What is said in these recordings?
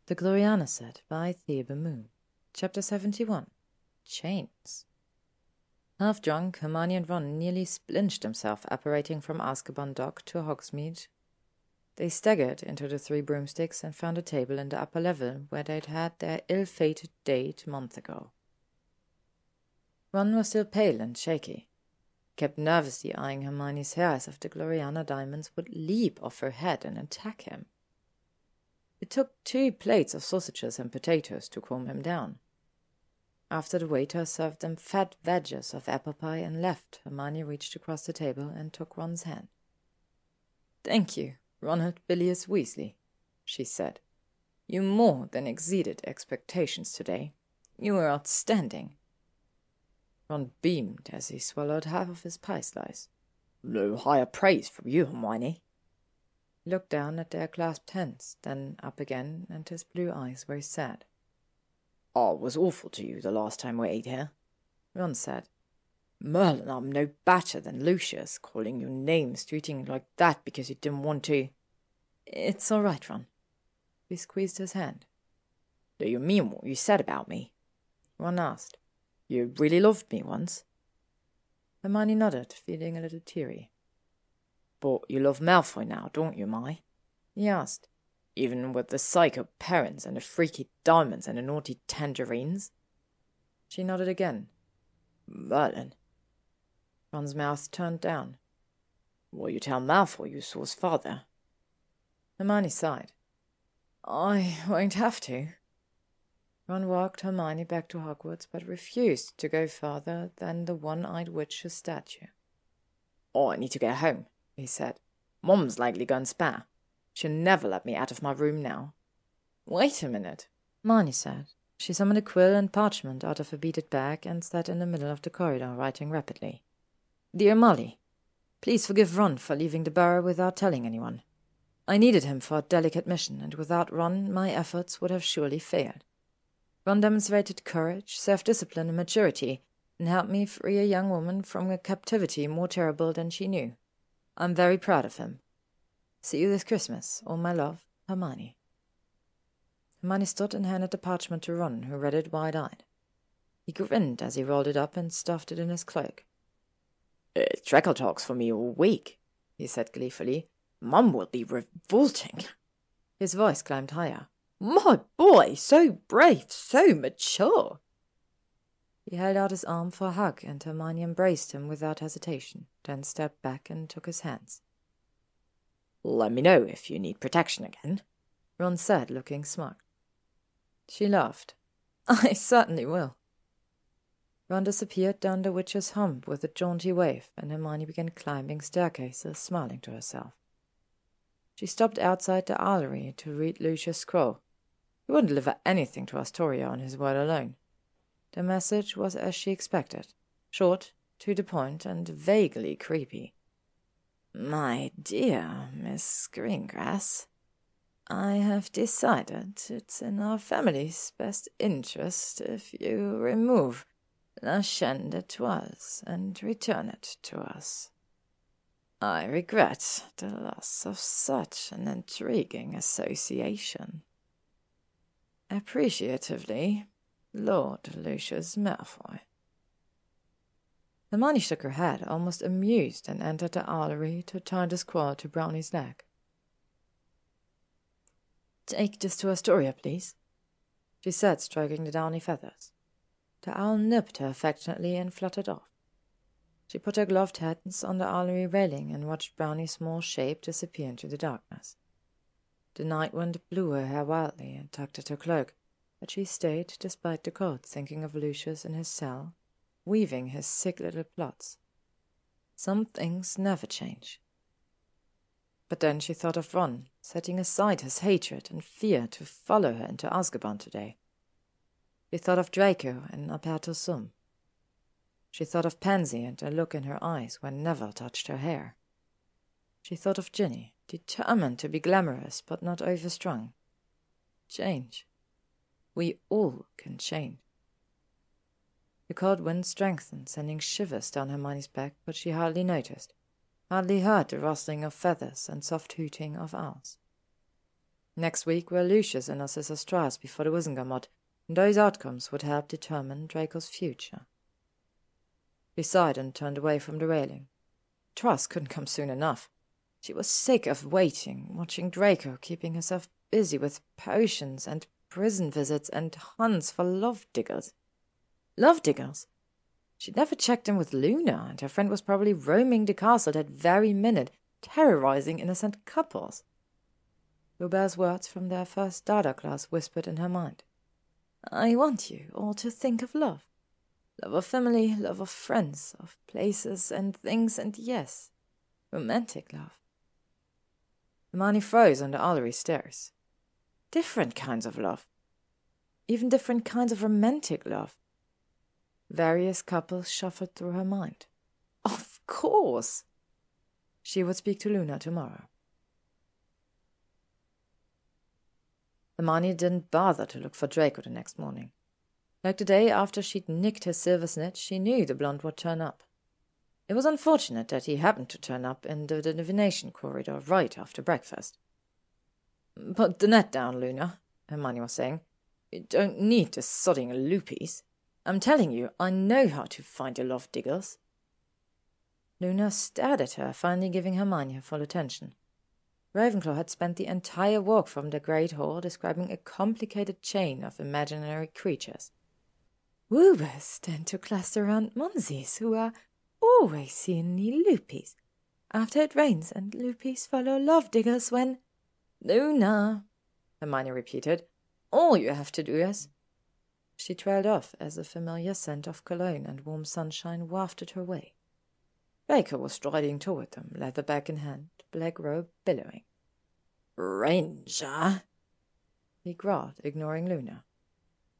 The Gloriana said by ThebeMoon. Chapter 71. Chains. Half drunk, Hermione and Ron nearly splinched themselves apparating from Azkaban dock to Hogsmeade. They staggered into the 3 broomsticks and found a table in the upper level where they'd had their ill-fated date a month ago. Ron was still pale and shaky. He kept nervously eyeing Hermione's hair as if the Gloriana diamonds would leap off her head and attack him. It took 2 plates of sausages and potatoes to calm him down. After the waiter served them fat wedges of apple pie and left, Hermione reached across the table and took Ron's hand. "Thank you, Ronald Bilious Weasley," she said. "You more than exceeded expectations today. You were outstanding." Ron beamed as he swallowed half of his pie slice. "No higher praise from you, Hermione." He looked down at their clasped hands, then up again, and his blue eyes were sad. "I was awful to you the last time we ate here," Ron said. "Merlin, I'm no better than Lucius, calling you names, treating you like that because you didn't want to." "It's all right, Ron." He squeezed his hand. "Do you mean what you said about me?" Ron asked. "You really loved me once?" Hermione nodded, feeling a little teary. "But you love Malfoy now, don't you, Mai?" he asked. "Even with the psycho parents and the freaky diamonds and the naughty tangerines?" She nodded again. "Merlin." Ron's mouth turned down. "Will you tell Malfoy you saw his father?" Hermione sighed. "I won't have to." Ron walked Hermione back to Hogwarts, but refused to go farther than the one-eyed witch's statue. "Oh, I need to get home," he said. "Mom's likely gone spare. She'll never let me out of my room now." "Wait a minute," Hermione said. She summoned a quill and parchment out of a beaded bag and sat in the middle of the corridor, writing rapidly. "Dear Molly, please forgive Ron for leaving the burrow without telling anyone. I needed him for a delicate mission, and without Ron, my efforts would have surely failed. Ron demonstrated courage, self-discipline, and maturity, and helped me free a young woman from a captivity more terrible than she knew. I'm very proud of him. See you this Christmas. All my love, Hermione." Hermione stood and handed the parchment to Ron, who read it wide-eyed. He grinned as he rolled it up and stuffed it in his cloak. "Draco talks for me all week," he said gleefully. "Mum will be revolting." His voice climbed higher. "My boy, so brave, so mature." He held out his arm for a hug, and Hermione embraced him without hesitation, then stepped back and took his hands. "Let me know if you need protection again," Ron said, looking smug. She laughed. "I certainly will." Ron disappeared down the witch's hump with a jaunty wave, and Hermione began climbing staircases, smiling to herself. She stopped outside the Owlery to read Lucius' scroll. He wouldn't deliver anything to Astoria on his word alone. The message was as she expected, short, to the point, and vaguely creepy. "My dear Miss Greengrass, I have decided it's in our family's best interest if you remove La Chaîne d'Étoiles and return it to us. I regret the loss of such an intriguing association. Appreciatively, Lord Lucius Malfoy." Hermione shook her head, almost amused, and entered the Owlery to tie the scroll to Brownie's neck. "Take this to Astoria, please," she said, stroking the downy feathers. The owl nipped her affectionately and fluttered off. She put her gloved hands on the Owlery railing and watched Brownie's small shape disappear into the darkness. The night wind blew her hair wildly and tugged at her cloak, but she stayed despite the cold, thinking of Lucius in his cell, weaving his sick little plots. Some things never change. But then she thought of Ron, setting aside his hatred and fear to follow her into Azkaban today. She thought of Draco and Aperto Sum. She thought of Pansy and the look in her eyes when Neville touched her hair. She thought of Ginny, determined to be glamorous but not overstrung. Change. We all can change. The cold wind strengthened, sending shivers down Hermione's back, but she hardly noticed, hardly heard the rustling of feathers and soft hooting of owls. Next week were Lucius and Narcissa's trials before the Wizengamot, and those outcomes would help determine Draco's future. She sighed and turned away from the railing. Trials couldn't come soon enough. She was sick of waiting, watching Draco, keeping herself busy with potions and prison visits and hunts for love-diggers. Love-diggers? She'd never checked in with Luna, and her friend was probably roaming the castle that very minute, terrorizing innocent couples. Roubert's words from their first Dada class whispered in her mind. I want you all to think of love. Love of family, love of friends, of places and things, and yes, romantic love. Hermione froze on the Owlery stairs. Different kinds of love. Even different kinds of romantic love. Various couples shuffled through her mind. Of course! She would speak to Luna tomorrow. Hermione didn't bother to look for Draco the next morning. Like the day after she'd nicked his silver snitch, she knew the blonde would turn up. It was unfortunate that he happened to turn up in the divination corridor right after breakfast. Put the net down, Luna, Hermione was saying. You don't need the sodding loopies. I'm telling you, I know how to find your love-diggers. Luna stared at her, finally giving Hermione her full attention. Ravenclaw had spent the entire walk from the Great Hall describing a complicated chain of imaginary creatures. Woobers tend to cluster around Monsies, who are always seeing the loopies. After it rains, and loopies follow love-diggers when— Luna, Hermione repeated. All you have to do is— She trailed off as a familiar scent of cologne and warm sunshine wafted her way. Draco was striding toward them, leather bag in hand, black robe billowing. Ranger, he growled, ignoring Luna.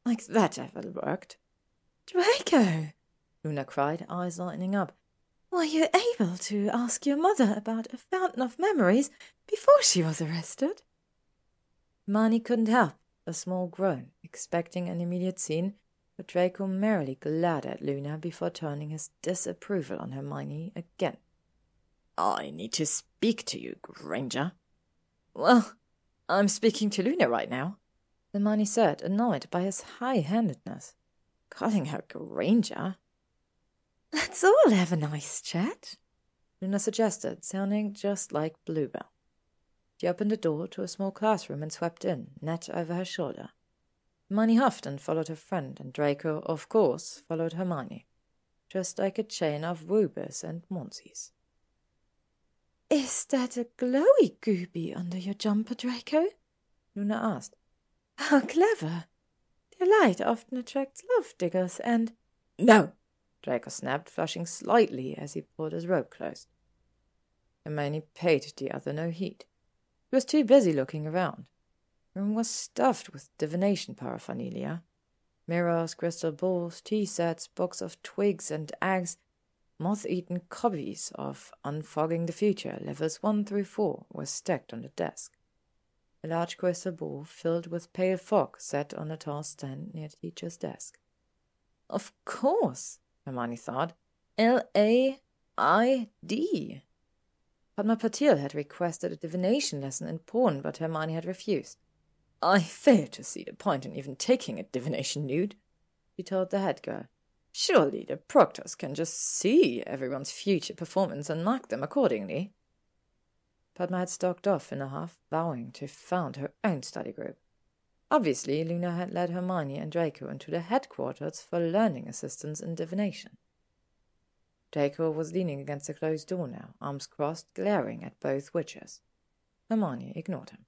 Like that ever worked? Draco, Luna cried, eyes lighting up. Were you able to ask your mother about a fountain of memories before she was arrested? Hermione couldn't help a small groan, expecting an immediate scene, but Draco merrily glared at Luna before turning his disapproval on Hermione again. I need to speak to you, Granger. Well, I'm speaking to Luna right now, Hermione said, annoyed by his high-handedness. Calling her Granger? Let's all have a nice chat, Luna suggested, sounding just like Bluebell. She opened the door to a small classroom and swept in, net over her shoulder. Hermione huffed and followed her friend, and Draco, of course, followed Hermione, just like a chain of Woobers and Monsies. Is that a glowy gooby under your jumper, Draco? Luna asked. How clever. Their light often attracts love-diggers and— No, Draco snapped, flushing slightly as he pulled his robe closed. Hermione paid the other no heed. She was too busy looking around. The room was stuffed with divination paraphernalia. Mirrors, crystal balls, tea sets, box of twigs and eggs, moth-eaten copies of Unfogging the Future, levels 1 through 4, were stacked on the desk. A large crystal ball filled with pale fog sat on a tall stand near the teacher's desk. Of course, Hermione thought. L-A-I-D. Padma Patil had requested a divination lesson in porn, but Hermione had refused. I fail to see the point in even taking a divination nude, she told the head girl. Surely the proctors can just see everyone's future performance and mark them accordingly. Padma had stalked off in a huff, vowing to found her own study group. Obviously, Luna had led Hermione and Draco into the headquarters for learning assistants in divination. Draco was leaning against the closed door now, arms crossed, glaring at both witches. Hermione ignored him.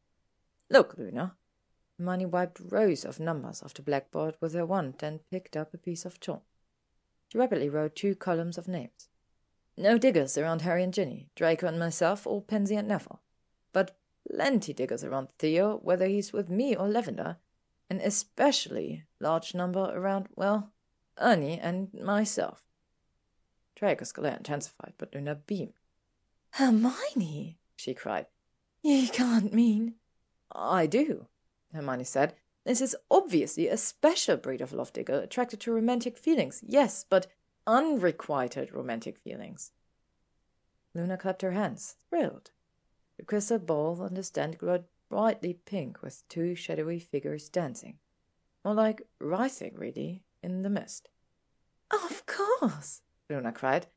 Look, Luna. Hermione wiped rows of numbers off the blackboard with her wand and picked up a piece of chalk. She rapidly wrote 2 columns of names. No diggers around Harry and Ginny, Draco and myself, or Pansy and Neville. But plenty diggers around Theo, whether he's with me or Lavender, and especially large number around, well, Ernie and myself. Draco's glare intensified, but Luna beamed. Hermione, she cried. You can't mean— I do, Hermione said. This is obviously a special breed of love-digger attracted to romantic feelings, yes, but unrequited romantic feelings. Luna clapped her hands, thrilled. The crystal ball on the stand glowed brightly pink with two shadowy figures dancing. More like writhing, really, in the mist. "Of course," Luna cried.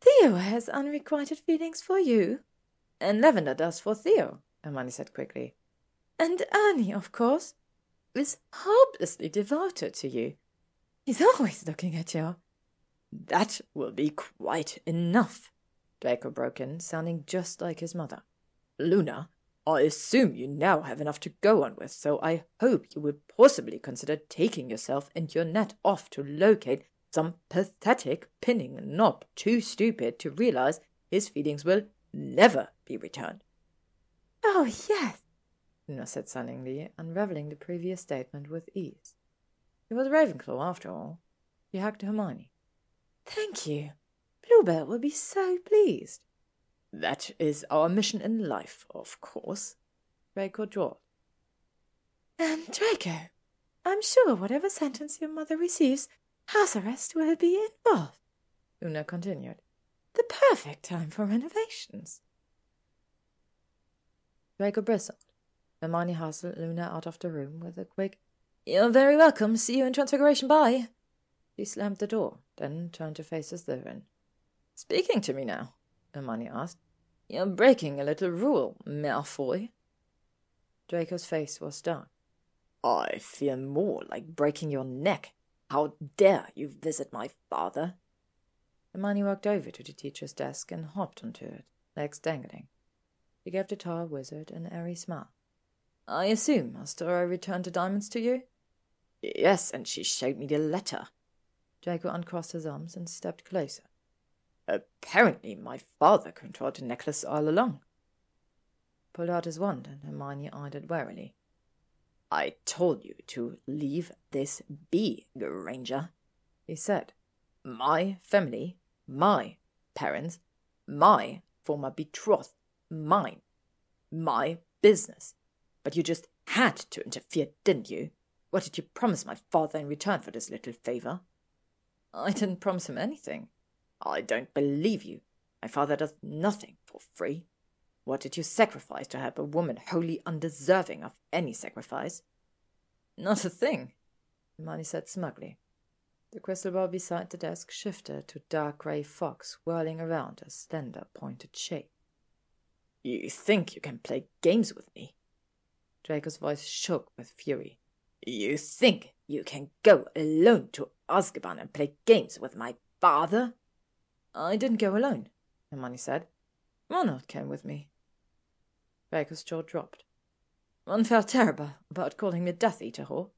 "Theo has unrequited feelings for you." "And Lavender does for Theo," Hermione said quickly. "And Ernie, of course, is hopelessly devoted to you. He's always looking at you." "That will be quite enough," Draco broke in, sounding just like his mother. "Luna, I assume you now have enough to go on with, so I hope you would possibly consider taking yourself and your net off to locate some pathetic pinning knob too stupid to realize his feelings will never be returned." "Oh, yes," Luna said sunningly, unravelling the previous statement with ease. It was Ravenclaw, after all. She hugged Hermione. "Thank you. Bluebell will be so pleased." "That is our mission in life, of course," Draco drawled. "And Draco, I'm sure whatever sentence your mother receives, house arrest will be involved," Luna continued. "The perfect time for renovations." Draco bristled. Hermione hustled Luna out of the room with a quick, "You're very welcome. See you in Transfiguration. Bye." She slammed the door, then turned to face Slytherin. "Speaking to me now?" Hermione asked. "You're breaking a little rule, Malfoy." Draco's face was dark. "I feel more like breaking your neck. How dare you visit my father?" Hermione walked over to the teacher's desk and hopped onto it, legs dangling. She gave the tall wizard an airy smile. "I assume Astora returned the diamonds to you?" "Yes, and she showed me the letter." Draco uncrossed his arms and stepped closer. "Apparently my father controlled the necklace all along." Pulled out his wand, and Hermione eyed it warily. "I told you to leave this be, Granger," he said. "My family, my parents, my former betrothed, mine, my business. But you just had to interfere, didn't you? What did you promise my father in return for this little favor?" "I didn't promise him anything." "I don't believe you. My father does nothing for free. What did you sacrifice to help a woman wholly undeserving of any sacrifice?" "Not a thing," Hermione said smugly. The crystal ball beside the desk shifted to dark grey fog swirling around a slender pointed shape. "You think you can play games with me?" Draco's voice shook with fury. "You think you can go alone to Azkaban and play games with my father?" "I didn't go alone," Hermione said. "Ronald came with me." Draco's jaw dropped. "Ron felt terrible about calling me Death Eater whore,"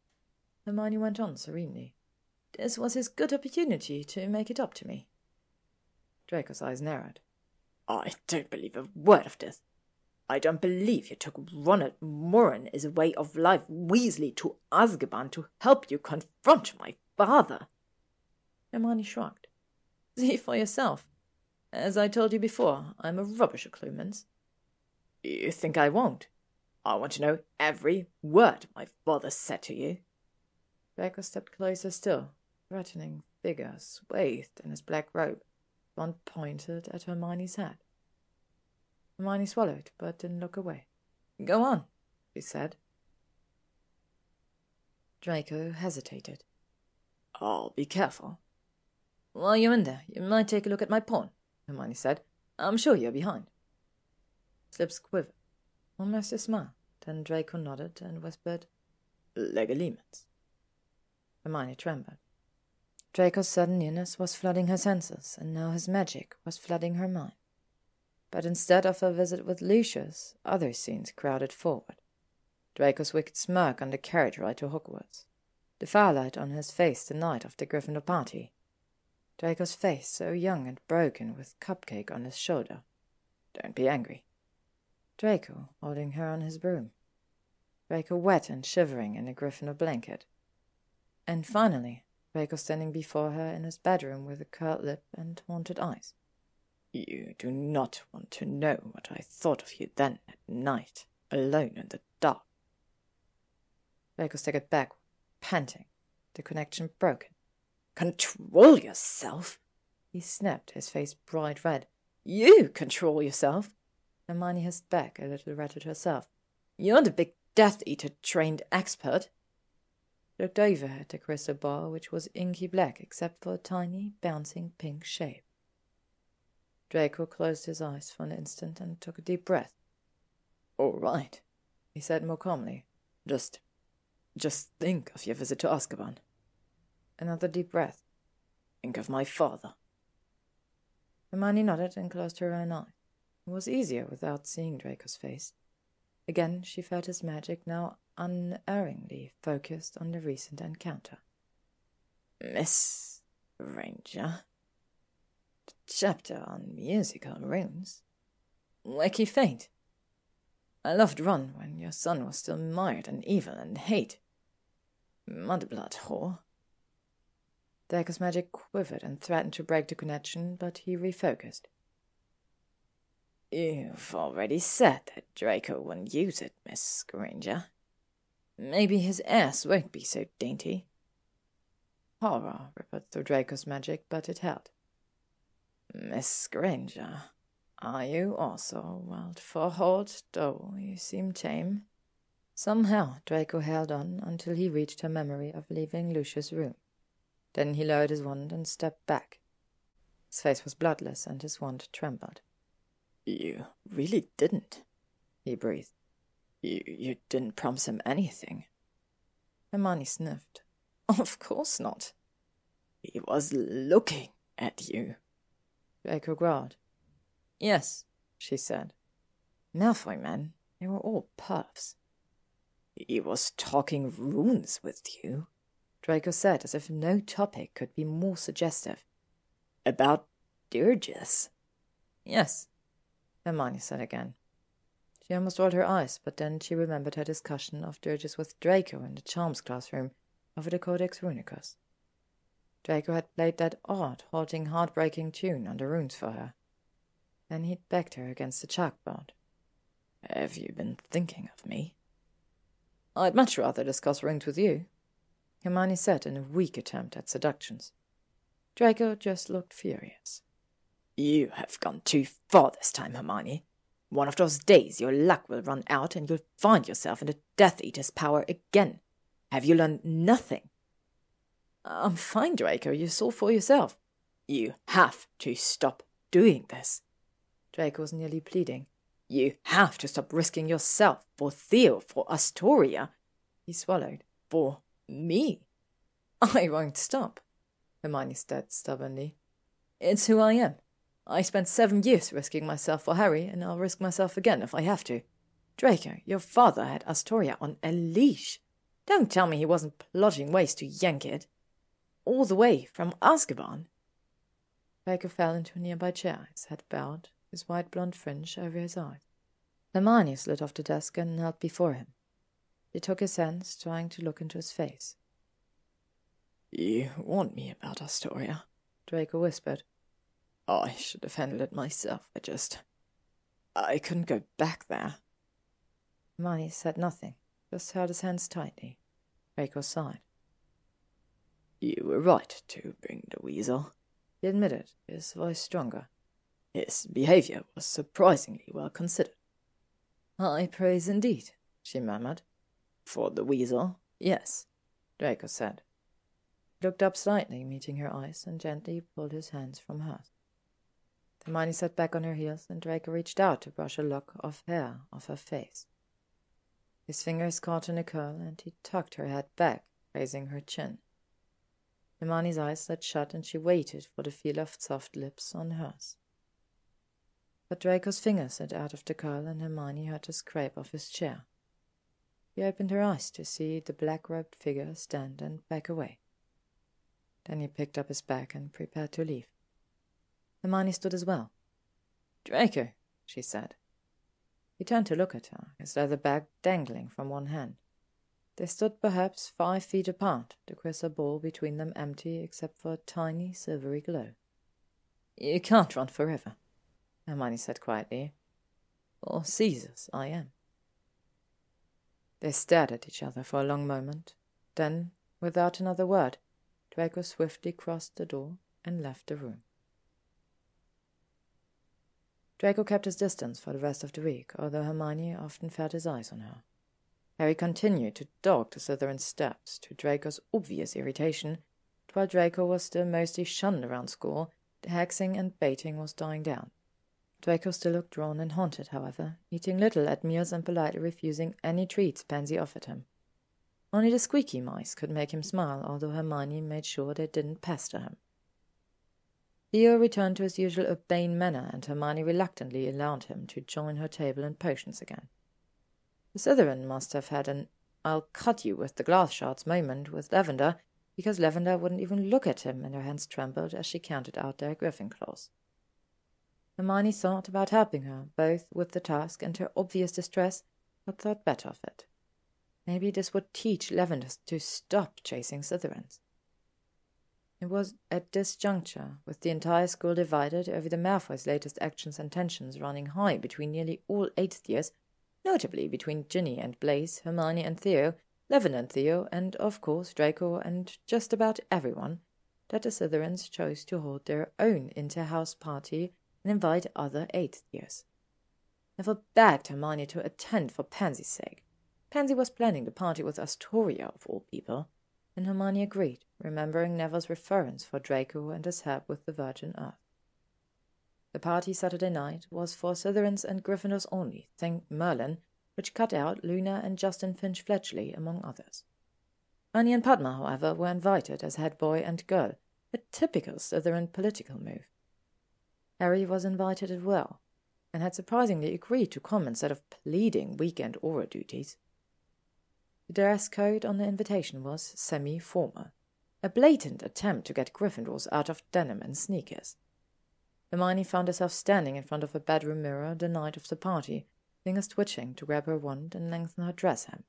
Hermione went on serenely. "This was his good opportunity to make it up to me." Draco's eyes narrowed. "I don't believe a word of this. I don't believe you took Ronald Moran as a way of life Weasley to Azkaban to help you confront my father." Hermione shrugged. "See for yourself. As I told you before, I'm a rubbish at cluemans." "You think I won't? I want to know every word my father said to you." Draco stepped closer still, threatening figure swathed in his black robe, one pointed at Hermione's head. Hermione swallowed, but didn't look away. "Go on," she said. Draco hesitated. "I'll be careful." "While you're in there, you might take a look at my pawn," Hermione said. "I'm sure you're behind." His lips quivered, almost a smile. Then Draco nodded and whispered, "Legolemons." Hermione trembled. Draco's sudden nearness was flooding her senses, and now his magic was flooding her mind. But instead of her visit with Lucius, other scenes crowded forward. Draco's wicked smirk on the carriage ride to Hogwarts. The firelight on his face the night of the Gryffindor party. Draco's face so young and broken with cupcake on his shoulder. "Don't be angry." Draco holding her on his broom. Draco wet and shivering in a Gryffindor blanket. And finally, Draco standing before her in his bedroom with a curled lip and haunted eyes. "You do not want to know what I thought of you then at night, alone in the dark." Draco staggered back, panting, the connection broken. "Control yourself!" he snapped, his face bright red. "You control yourself!" Hermione hissed back, a little rattled herself. You're the big Death Eater trained expert. He looked over at the crystal ball, which was inky black except for a tiny, bouncing pink shape. Draco closed his eyes for an instant and took a deep breath. "All right," he said more calmly. Just think of your visit to Azkaban." Another deep breath. "Think of my father." Hermione nodded and closed her own eye. It was easier without seeing Draco's face. Again she felt his magic, now unerringly focused on the recent encounter. "Miss Granger, the chapter on musical runes. Wacky Fate. I loved Ron when your son was still mired in evil and hate. Mudblood whore." Draco's magic quivered and threatened to break the connection, but he refocused. "You've already said that Draco wouldn't use it, Miss Granger. Maybe his ass won't be so dainty." Horror rippled through Draco's magic, but it held. "Miss Granger, are you also wild for hold, though you seem tame?" Somehow Draco held on until he reached her memory of leaving Lucius' room. Then he lowered his wand and stepped back. His face was bloodless and his wand trembled. "You really didn't," he breathed. You didn't promise him anything." Hermione sniffed. "Of course not." "He was looking at you." Draco growled. "Yes," she said. "Malfoy men, they were all puffs." "He was talking runes with you," Draco said, as if no topic could be more suggestive. "About dirges." "Yes," Hermione said again. She almost rolled her eyes, but then she remembered her discussion of dirges with Draco in the charms classroom over the Codex Runicus. Draco had played that odd, halting, heartbreaking tune on the runes for her. Then he'd backed her against the chalkboard. "Have you been thinking of me?" "I'd much rather discuss runes with you," Hermione said in a weak attempt at seductions. Draco just looked furious. "You have gone too far this time, Hermione. One of those days your luck will run out and you'll find yourself in the Death Eater's power again. Have you learned nothing?" "I'm fine, Draco. You saw for yourself." "You have to stop doing this." Draco was nearly pleading. "You have to stop risking yourself for Theo, for Astoria." He swallowed. "For me." "I won't stop," Hermione said stubbornly. "It's who I am. I spent 7 years risking myself for Harry, and I'll risk myself again if I have to. Draco, your father had Astoria on a leash. Don't tell me he wasn't plotting ways to yank it. All the way from Azkaban." Draco fell into a nearby chair, his head bowed, his white blonde fringe over his eyes. Hermione slid off the desk and knelt before him. She took his hands, trying to look into his face. "You warned me about Astoria," Draco whispered. "I should have handled it myself. I couldn't go back there." Hermione said nothing, just held his hands tightly. Draco sighed. "You were right to bring the weasel," he admitted, his voice stronger. "His behavior was surprisingly well considered." "High praise indeed," she murmured. "For the weasel, yes," Draco said. He looked up slightly, meeting her eyes, and gently pulled his hands from hers. Hermione sat back on her heels, and Draco reached out to brush a lock of hair off her face. His fingers caught in a curl, and he tucked her head back, raising her chin. Hermione's eyes slid shut, and she waited for the feel of soft lips on hers. But Draco's fingers slid out of the curl, and Hermione heard a scrape off his chair. She opened her eyes to see the black-robed figure stand and back away. Then he picked up his bag and prepared to leave. Hermione stood as well. "Draco," she said. He turned to look at her, his leather bag dangling from one hand. They stood perhaps 5 feet apart, the crystal ball between them empty except for a tiny silvery glow. "You can't run forever," Hermione said quietly. "For Caesar's I am." They stared at each other for a long moment. Then, without another word, Draco swiftly crossed the door and left the room. Draco kept his distance for the rest of the week, although Hermione often felt his eyes on her. Harry continued to dog the Slytherin's steps, to Draco's obvious irritation, but while Draco was still mostly shunned around school, the hexing and baiting was dying down. Draco still looked drawn and haunted, however, eating little at meals and politely refusing any treats Pansy offered him. Only the squeaky mice could make him smile, although Hermione made sure they didn't pester him. Theo returned to his usual urbane manner, and Hermione reluctantly allowed him to join her table and potions again. The Slytherin must have had an "I'll cut you with the glass shards" moment with Lavender, because Lavender wouldn't even look at him, and her hands trembled as she counted out their griffin claws. Hermione thought about helping her, both with the task and her obvious distress, but thought better of it. Maybe this would teach Lavender to stop chasing Slytherins. It was at this juncture, with the entire school divided over the Malfoys' latest actions and tensions running high between nearly all 8th years, notably between Ginny and Blaise, Hermione and Theo, Lavender and Theo, and of course Draco and just about everyone, that the Slytherins chose to hold their own inter-house party and invite other 8th years. Neville begged Hermione to attend for Pansy's sake. Pansy was planning the party with Astoria, of all people, and Hermione agreed, remembering Neville's reference for Draco and his help with the Virgin Earth. The party Saturday night was for Slytherins and Gryffindors only, thank Merlin, which cut out Luna and Justin Finch-Fletchley, among others. Ernie and Padma, however, were invited as head boy and girl, a typical Slytherin political move. Harry was invited as well, and had surprisingly agreed to come instead of pleading weekend aura duties. The dress code on the invitation was semi-formal, a blatant attempt to get Gryffindors out of denim and sneakers. Hermione found herself standing in front of a bedroom mirror the night of the party, fingers twitching to grab her wand and lengthen her dress hem.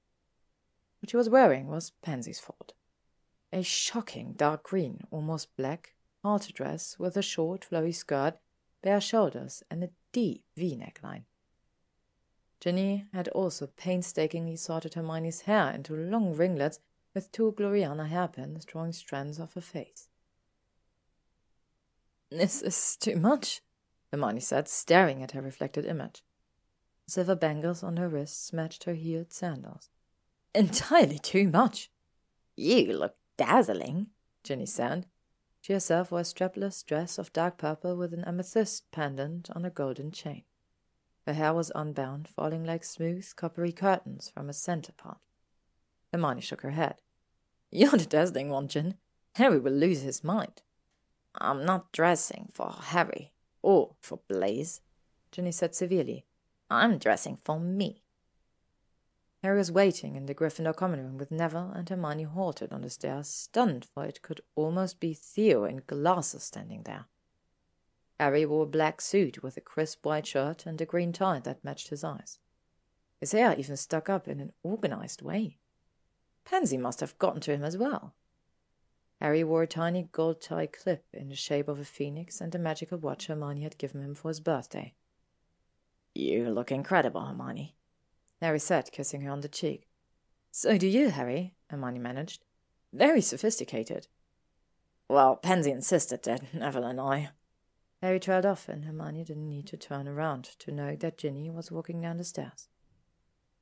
What she was wearing was Pansy's fault. A shocking dark green, almost black, halter dress with a short, flowy skirt, bare shoulders, and a deep V-neckline. Ginny had also painstakingly sorted Hermione's hair into long ringlets with 2 Gloriana hairpins drawing strands off her face. "This is too much," Hermione said, staring at her reflected image. Silver bangles on her wrists matched her heeled sandals. "Entirely too much." "You look dazzling," Ginny said. She herself wore a strapless dress of dark purple with an amethyst pendant on a golden chain. Her hair was unbound, falling like smooth, coppery curtains from a centre part. Hermione shook her head. "You're the dazzling one, Gin. Harry will lose his mind." "I'm not dressing for Harry, or for Blaise," Ginny said severely. "I'm dressing for me." Harry was waiting in the Gryffindor common room with Neville, and Hermione halted on the stairs, stunned, for it could almost be Theo in glasses standing there. Harry wore a black suit with a crisp white shirt and a green tie that matched his eyes. His hair even stuck up in an organized way. Pansy must have gotten to him as well. Harry wore a tiny gold tie clip in the shape of a phoenix and a magical watch Hermione had given him for his birthday. "You look incredible, Hermione," Harry said, kissing her on the cheek. "So do you, Harry," Hermione managed. "Very sophisticated." "Well, Pansy insisted that, Neville and I—" Harry trailed off, and Hermione didn't need to turn around to know that Ginny was walking down the stairs.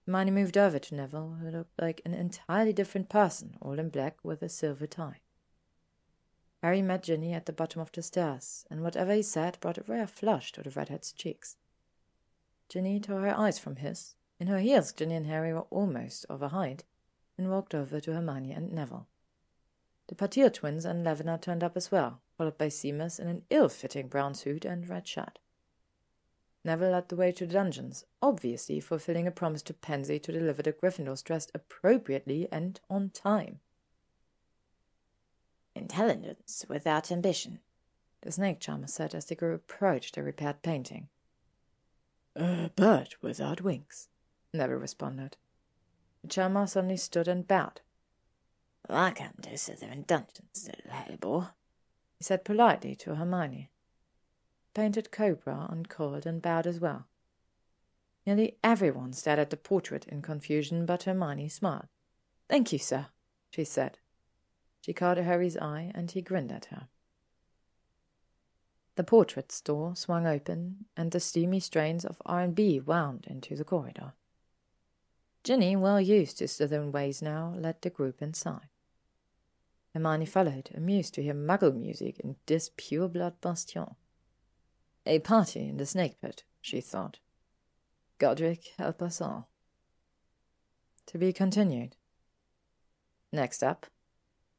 Hermione moved over to Neville, who looked like an entirely different person, all in black with a silver tie. Harry met Ginny at the bottom of the stairs, and whatever he said brought a rare flush to the redhead's cheeks. Ginny tore her eyes from his. In her heels, Ginny and Harry were almost over height, and walked over to Hermione and Neville. The Patil twins and Lavender turned up as well, followed by Seamus in an ill-fitting brown suit and red shirt. Neville led the way to the dungeons, obviously fulfilling a promise to Pansy to deliver the Gryffindors dressed appropriately and on time. "Intelligence without ambition," the snake charmer said as the group approached a repaired painting. "A bird without wings," Neville responded. The charmer suddenly stood and bowed. "Welcome to Slytherin Dungeons, little hellebore," he said politely to Hermione. Painted cobra uncoiled and bowed as well. Nearly everyone stared at the portrait in confusion, but Hermione smiled. "Thank you, sir," she said. She caught Harry's eye, and he grinned at her. The portrait's door swung open, and the steamy strains of R&B wound into the corridor. Ginny, well used to Slytherin ways now, led the group inside. Hermione followed, amused to hear Muggle music in this pure-blood bastion. A party in the snake pit, she thought. Godric help us all. To be continued. Next up,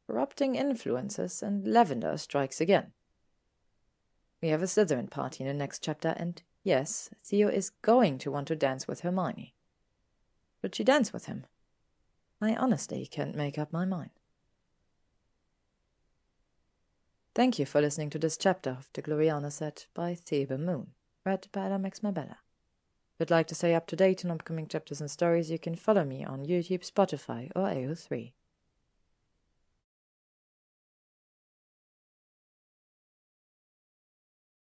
corrupting influences and Lavender strikes again. We have a Slytherin party in the next chapter, and yes, Theo is going to want to dance with Hermione. Should she dance with him? I honestly can't make up my mind. Thank you for listening to this chapter of the Gloriana set by ThebeMoon, read by Alex Mabella. If you'd like to stay up to date on upcoming chapters and stories, you can follow me on YouTube, Spotify, or AO3.